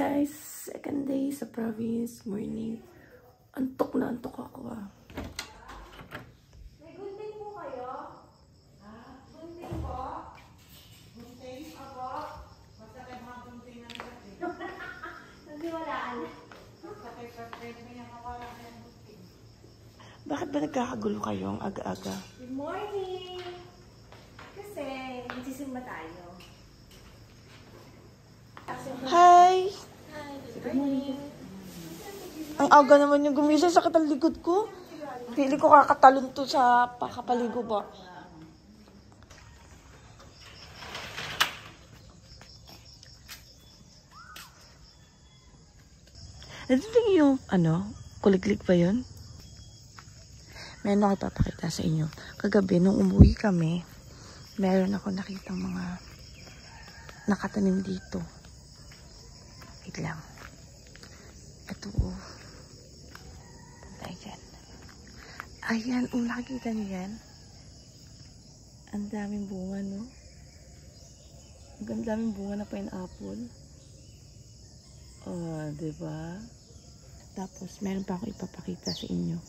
guys, second day sa province, morning. Antok na antok ako ah. May gunting po kayo? Ha? Gunting po? Gunting? Abo? Basta kayo mga gunting ng kasi. Nagsiwalaan. Basta kayo may nakawala na yung gunting. Bakit ba nagkakagulo kayo ang aga-aga? Good morning! Kasi, magsisimba tayo. Hi! Hi, good morning! Ang aga naman yung gumising, sakit ang likod ko. Pili ko kakatalon to sa pakapaligo ba. Nandun yung, kuliklik pa yun? Meron ako ipapakita sa inyo. Kagabi, nung umuwi kami, meron ako nakitang mga nakatanim dito. Wait lang. Ito, oh. Pantay dyan. Ayan, nakikita niyo yan? Ang daming bunga, no? Ang daming bunga na pineapple. Oh, diba? Tapos, meron pa ako ipapakita sa inyo.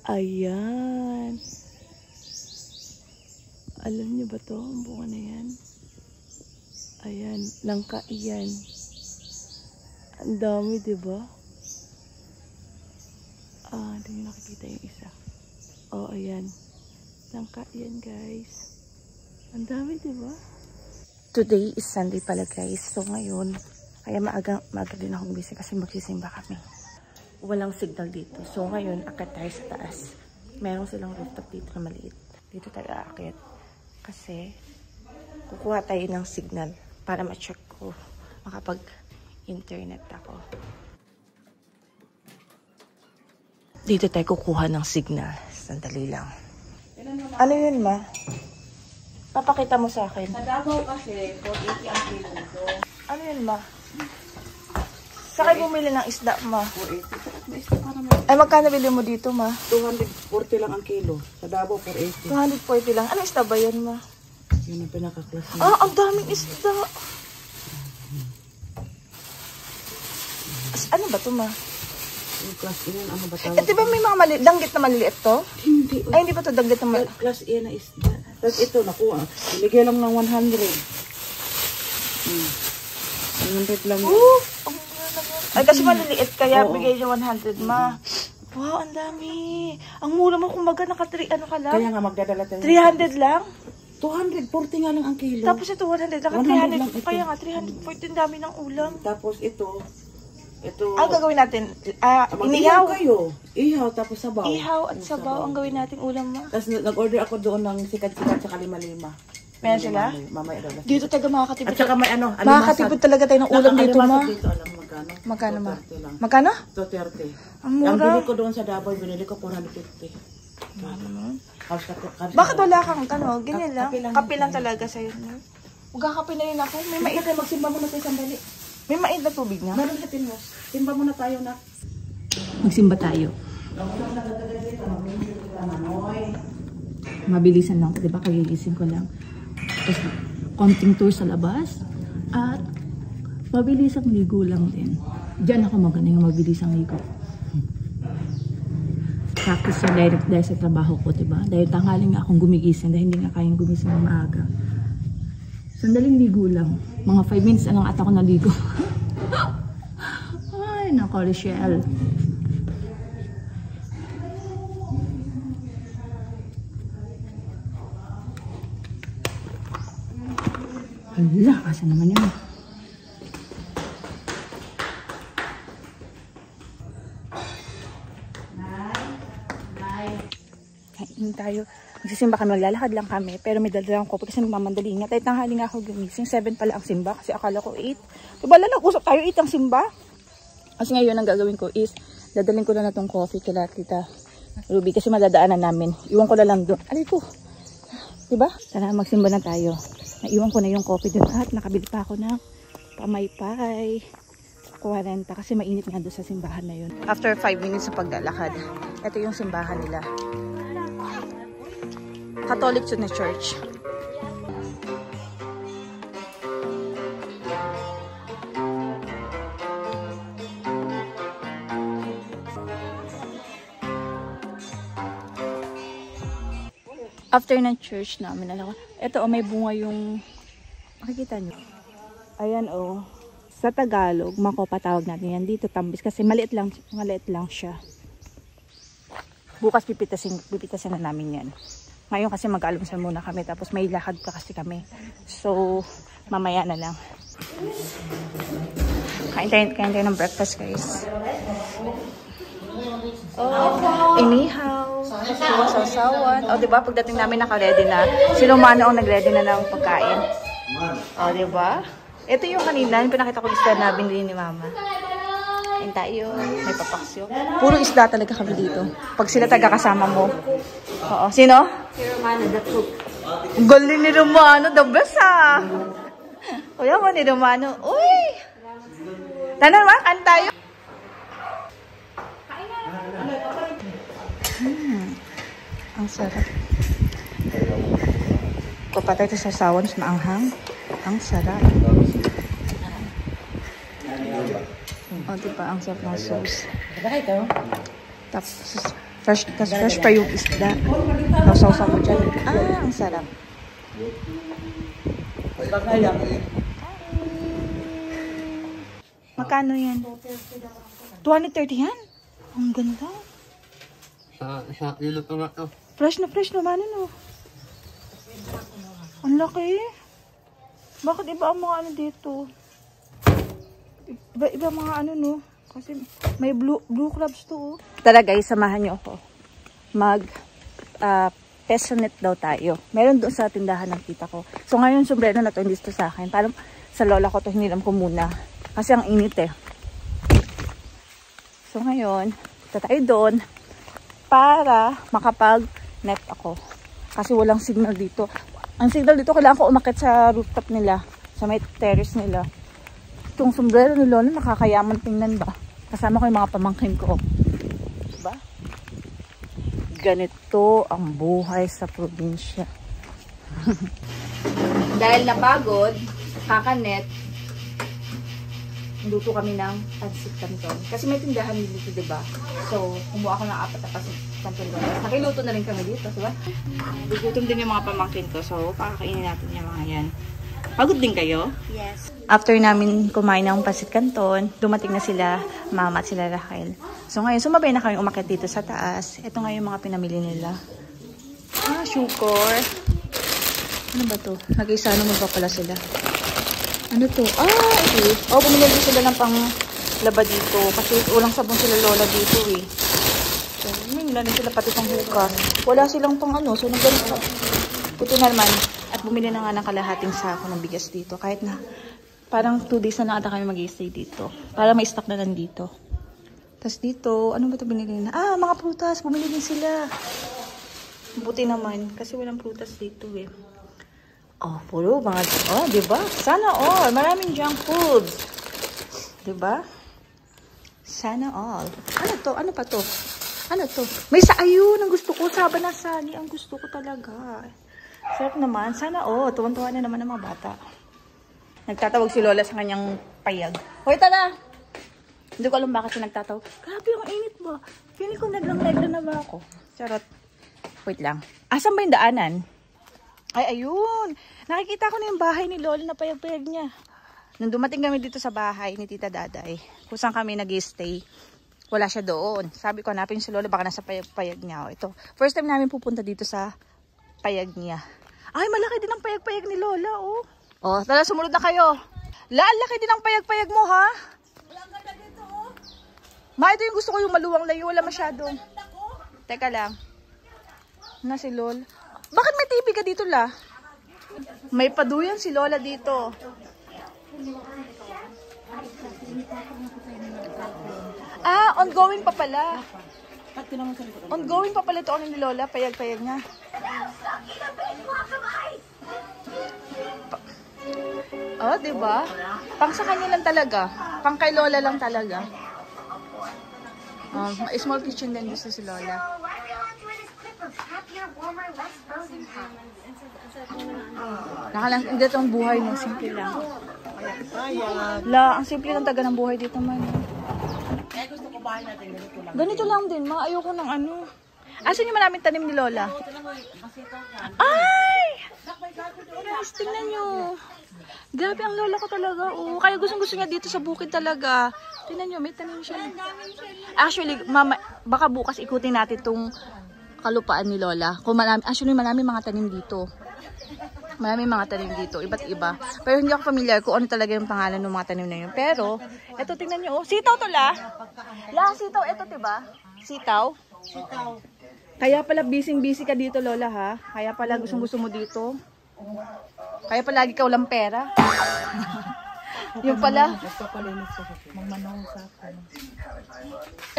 Ayan. Alam niyo ba to? Ang bunga na yan. Ayan. Langka iyan. Ang dami, diba? Hindi nyo nakikita yung isa. Oh, ayan. Langka iyan, guys. Ang dami, diba? Today is Sunday pala, guys. So, ngayon, kaya maaga din ako gumising kasi magsisimba kami. Walang signal dito. So, ngayon, akit tayo sa taas. Meron silang rooftop dito na maliit. Dito tayo aakit. Kasi, kukuha tayo ng signal para ma-check ko. Makapag-internet ako. Dito tayo kukuha ng signal. Sandali lang. Ano yun, ma? Papakita mo sa akin. Sa Davao kasi, 480 ang kilo nito. Ano yun, ma? Saan kayo bumili ng isda, ma? 480. May isda pa naman. Ay, magkano bili mo dito, ma? 240 lang ang kilo. Sa Davao, 480. 240 lang. Ano isda ba yun, ma? Yun ang pinaka-class niya. Ang daming isda. Ano ba to, ma? Yung class A, ano ba tawag? Di ba may mga danggit na maliliit to? Hindi. Ay, hindi ba to danggit na maliliit? Class A na isda. Tapos ito, nakuha. Binigay lang ng 100. 100 lang. Ay, kasi maliliit kaya bigay niyo 100, ma. Wow, ang dami. Ang mura mo, kumbaga ano ka lang? Kaya nga magdadala tayo. 300 lang? 240 nga lang ang kilo. Tapos ito 100 lang. 100 lang 300. ito. Kaya nga 340 dami ng ulam. Tapos ito. Ang gagawin natin, inihaw kayo. Ihaw, tapos sabaw. Ihaw at sabaw ang gawin nating ulam, ma. Tapos nag-order ako doon ng sikat-sikat sa Kalima-lima. Meron sila? Mamaya daw. Dito taga makakatipid. At saka may makakatipid talaga tayo ng ulam dito, ma. Dito, alam magkano? Magkano, ma? Magkano? 230. Ang mura. Ang bili ko doon sa Davao, binili ko 450. Bakit wala kang ganyan lang? Kape lang talaga sa'yo. Magkakape na rin ako. May Mait na magsimba muna tayo sandali. May mait na tubig na? Meron sa tinhos. Simba muna tayo na. Magsimba tayo. Mabilisan lang, 'di ba? Kagigising ko lang. Tapos konting tour sa labas at mabilisang ligo lang din. Diyan ako magaling mabilisang ligo. Practice yung dahil sa trabaho ko, 'di ba? Dahil tanghaling nga akong gumigising dahil hindi nga kayang gumising ng maaga. Sandaling ligo lang. Mga 5 minutes na lang at ako naligo. Ay, nako, Rochelle. Hala, asa naman yan? Kain tayo. Magsisimba kami, maglalakad lang kami. Pero may dala lang ko kasi magmamandali nga. Tayo tanghali nga ako gumising. 7 pala ang simba kasi akala ko 8. Diba usap tayo 8 ang simba? Kasi ngayon ang gagawin ko is dadalhin ko na itong coffee kila Tita Ruby kasi madadaanan namin. Iwan ko na lang doon. Alay ko. Diba? Tara, magsimba na tayo. Naiwan ko na yung coffee doon at nakabili pa ako ng pamaypay. 40 kasi mainit nga doon sa simbahan na yun. After 5 minutes sa paglalakad, ito yung simbahan nila. Catholic na church. After ng church namin, alam ko, eto may bunga yung, makikita nyo. Ayan sa Tagalog, makopa tawag natin yan. Dito tambis kasi maliit lang siya. Bukas pipitasin na namin yan. Ngayon kasi mag-almusal muna kami, tapos may lakad pa kasi kami. So, mamaya na lang. Kain tayo ng breakfast, guys. Inihaw. Sausawan. Diba? Pagdating namin naka-ready na. Si Romano ang nag-ready na ng pagkain. Diba? Ito yung kanina, yung pinakita ko isda na binili ni Mama. Ayun tayo. May papaksyo. Puro isda talaga kami dito. Pag sila taga-kasama mo. Sino? Si Romano, the cook. Galing ni Romano. The best Kuya mo ni Romano. Uy! Tanan ma, kan tayo. Ang sarap. Kapatay ito sa sawan sa maanghang. Ang sarap. Diba? Ang sarap ng sauce. Tapos, fresh pa yung isda. Sausaw mo dyan. Ang sarap. Magkano yan? 230 yan? Ang ganda. Sa ilo pa nga to. Fresh naman ano. Ang laki. Bakit iba ang mga ano dito? Iba mga ano no. Kasi may blue crabs to. Tara guys, samahan niyo ako. Pesonet daw tayo. Meron doon sa tindahan ng tita ko. So ngayon sombrero na to, hindi to sa akin. Parang sa lola ko to, hiniram ko muna. Kasi ang init So ngayon, tayo doon para makapag-net ako. Kasi walang signal dito. Ang signal dito, kailangan ko umakyat sa rooftop nila. Sa may terrace nila. Itong sombrero ni Lola, nakakayaman tingnan ba? Kasama ko yung mga pamangkin ko. Diba? Ganito ang buhay sa probinsya. Dahil napagod, kakanet, luto kami ng pansit canton. Kasi may tindahan dito, diba? So, kumuha ako ng 4 na pansit canton doon. Nakiluto na rin kami dito, diba? Gugutom din yung mga pamangkin ko. So, pakakainin natin yung mga yan. Pagod din kayo? Yes. After namin kumain ng pansit canton, dumating na sila, Mama at sila Raquel. So, ngayon, sumabay na kami umakyat dito sa taas. Ito nga yung mga pinamili nila. Sugar. Ano ba to? Nag-isano mo ba pala sila? Ano to? Okay. Bumili din sila ng panglaba dito. Kasi walang sabon sila Lola dito So, wala din sila pati pang hukas. Wala silang pang ano. So, nagganito. Ito na naman. At bumili na nga ng kalahating sako ng bigas dito. Kahit na parang 2 days na ata kami mag-i-stay dito. Para may stock na lang dito. Tapos dito, ano ba ito binili na? Mga prutas. Bumili din sila. Buti naman. Kasi walang prutas dito puro mga, diba? Sana all. Maraming junk foods. Diba? Sana all. Ano to? Ano pa to? Ano to? May ayun, ang gusto ko. Saba na sagi. Ang gusto ko talaga. Sarap naman. Sana all. Tuwan-tuwa na naman ang mga bata. Nagtatawag si Lola sa kanyang payag. Hoy, tara! Hindi ko alam bakit siya nagtatawag. Grabe, ang init ba? Feeling ko naglang-nagla na ba ako? Charot. Wait lang. Asan ba yung daanan? Ay, ayun. Nakikita ko na yung bahay ni Lola na payag-payag niya. Nung dumating kami dito sa bahay ni Tita Daday, kung saan kami nag-stay, wala siya doon. Sabi ko, hanapin si Lola, baka nasa payag-payag niya. Ito, first time namin pupunta dito sa payag niya. Ay, malaki din ang payag-payag ni Lola, tara, sumunod na kayo. Laki din ang payag-payag mo, ha? Wala ang ganda dito, Ma, ito yung gusto ko, yung maluwang layo. Wala masyado. Teka lang. Si Lola. Bakit may TV ka dito, La? May paduyan si Lola dito. Ongoing pa pala. Ongoing pa pala ito ni Lola. Payag-payag niya. Diba? Pang sa kanya lang talaga. Pang kay Lola lang talaga. Small kitchen din gusto si Lola. Hindi itong buhay mo, simple lang. Ang simple lang taga ng buhay dito man. Gusto ko bahay natin, ganito lang. Ganito lang din, ayoko ng ano. Asan yung maraming tanim ni Lola? Ay! Guys, tingnan nyo. Grabe ang lola ko talaga. Oh. Kaya gustong-gusto niya dito sa bukid talaga. Tingnan nyo, may tanim siya. Actually, mama, baka bukas ikutin natin itong kalupaan ni Lola. Kung marami, actually, marami mga tanim dito. Marami mga tanim dito, iba't iba. Pero hindi ako familiar kung ano talaga yung pangalan ng mga tanim na yun. Pero, eto tingnan nyo. Oh. Sitaw to la. La, sitaw. Eto, diba? Sitaw. Sitaw. Kaya pala busy ka dito, Lola, ha? Kaya pala gustong-gusto mo dito. Kaya pala lagi ka walang pera. Yung pala.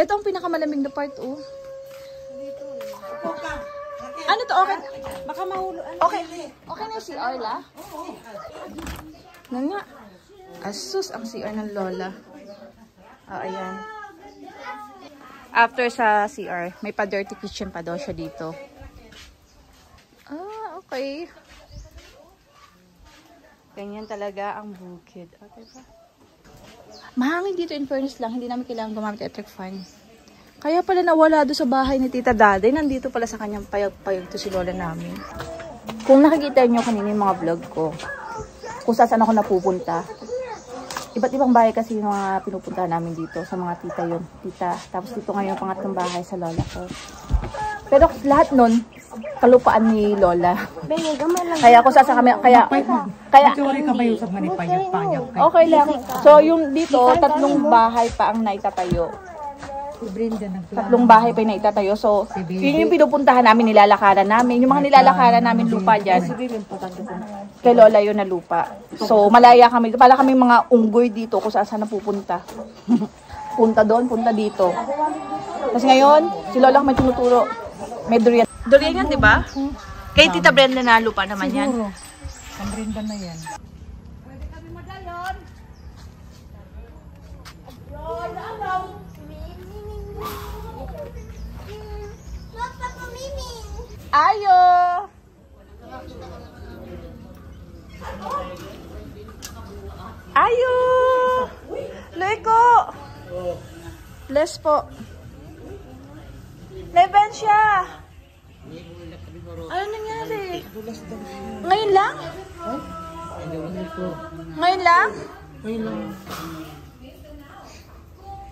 Ito ang pinakamalamig na part, oh. Ano to? Okay. Baka mahulo. Okay. Okay na yung CR, la? Nga nga. Asus ang CR ng Lola. Ah, ayan. After sa CR, may pa-dirty kitchen pa daw siya dito. Ah, okay. Ganyan talaga ang bukid. Okay ba? Mahangin dito in fairness lang. Hindi namin kailangan gumamit electric fan. Kaya pala nawala doon sa bahay ni Tita Daday. Nandito pala sa kanyang payag-payag to si Lola namin. Kung nakikita nyo kanina yung mga vlog ko, kung saan ako napupunta, iba't ibang bahay kasi yung mga pinupuntahan namin dito. Sa mga tita yun. Tita. Tapos dito ngayon yung pangatlong bahay sa Lola ko. Pero lahat nun, kalupaan ni Lola. Kaya kung saan kami, kaya okay lang. So yung dito, tatlong bahay pa ang naitatayo. Tatlong bahay pa yung naitatayo. So, yun yung pinupuntahan namin, nilalakaran namin. Yung mga nilalakaran namin lupa dyan. Kay Lola yun na lupa. So, malaya kami. Pala kami mga unggoy dito kung saan napupunta. Punta doon, punta dito. Kasi ngayon, si Lola may tinuturo. May durian. Durian yan, di ba? Kay Tita Brenda na lupa naman yan. Siguro. Ang Brenda na yan. Pwede kami magalon. Ayo! Ayo! Leko! Bless po. Leven siya! Ano nangyari? Ngayon lang? Ngayon lang?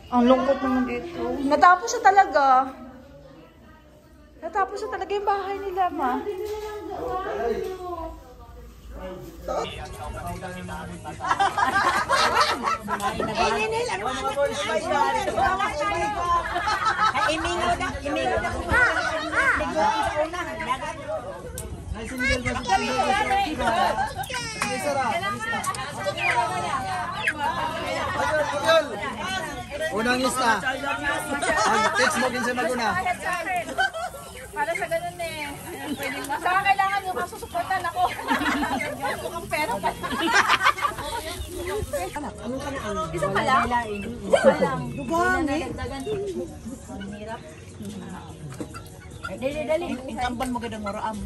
Ang lungkot naman dito. Natapos na talaga. Natapos na talaga yung bahay nila, ma. Unang isa. Text mo din sa maguna. Para sa ganun eh. Pwede ba? Saka kailangan yung masusuportan ako. Mukhang pera pa. Isa pa lang? Isa pa lang. Dugang eh. Ang hirap. Dali. Ikampan mo gadang maraam.